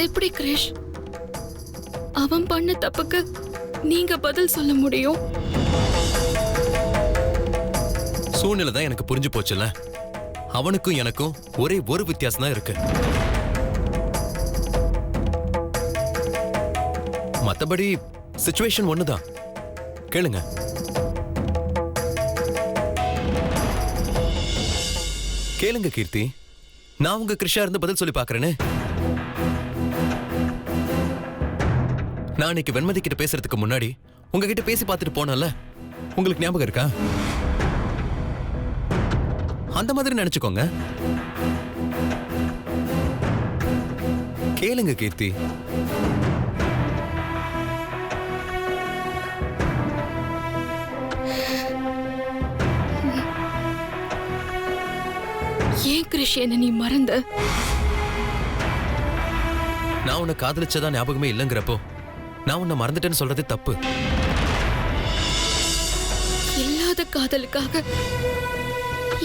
அது எப்படி கிரிஷ்? அவன் பண்ண தப்புக்கு நீங்க பதில் சொல்ல முடியும்? சூழ்நிலை தான் எனக்கு புரிஞ்சு போச்சுல. அவனுக்கும் எனக்கும் ஒரே ஒரு வித்தியாசம் தான் இருக்கு. மத்தபடி சிச்சுவேஷன் ஒண்ணுதான். கேளுங்க. கேளுங்க கீர்த்தி, நான் உங்க கிருஷா இருந்து பதில் சொல்லி பாக்குறேன்னு. நான் இன்னைக்கு வெண்மதி கிட்ட பேசுறதுக்கு முன்னாடி உங்ககிட்ட பேசி பார்த்துட்டு போனல, உங்களுக்கு ஞாபகம் இருக்கா? அந்த மாதிரி நினைச்சுக்கோங்க. கேளுங்க கீர்த்தி. ஏன் கிரிஷ் என்ன நீ மறந்த? நான் உன்னை காதலிச்சதா ஞாபகமே இல்லைங்கிறப்போ நான் உன்னை மறந்துட்டேன்னு சொல்றது தப்பு. இல்லாத காதலுக்காக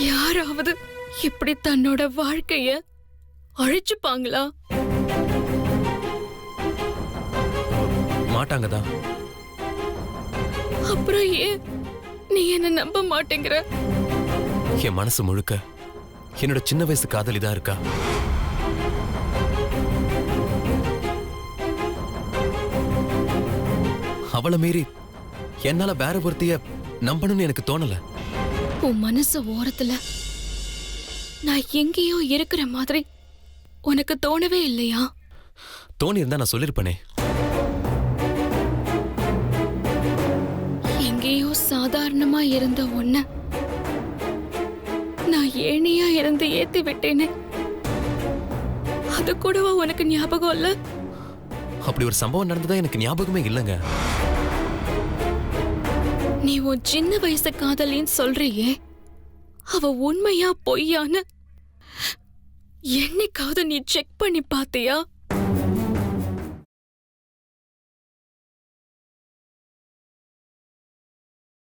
யாராவது இப்படி தன்னோட வாழ்க்கைய அழிச்சுப்பாங்களா? மாட்டாங்கதான். அப்புறம் ஏன் நீ என்ன நம்ப மாட்டேங்கிற? என் மனசு முழுக்க என்னோட சின்ன வயசு காதலிதான் இருக்கா. அவளை மீறி என்னால வேற ஒருத்திய நம்பணும்னு எனக்கு தோணல. உன் மனசு ஓரத்துல நான் எங்கேயோ இருக்கிற மாதிரி உனக்கு தோணவே இல்லையா? தோணி இருந்தா நான் சொல்லிருப்பேனே. எங்கேயோ சாதாரணமா இருந்த உன்னை நான் ஏணியா இருந்து ஏத்தி விட்டேனே, அது கூடவா உனக்கு ஞாபகம் இல்ல? அப்படி ஒரு சம்பவம் நடந்ததா எனக்கு ஞாபகமே இல்லைங்க. நீ உன் சின்ன வயசு காதலின்னு சொல்றியே, அவ உண்மையா பொய்யான்னு என்னைக்காவது நீ செக் பண்ணி பாத்தியா?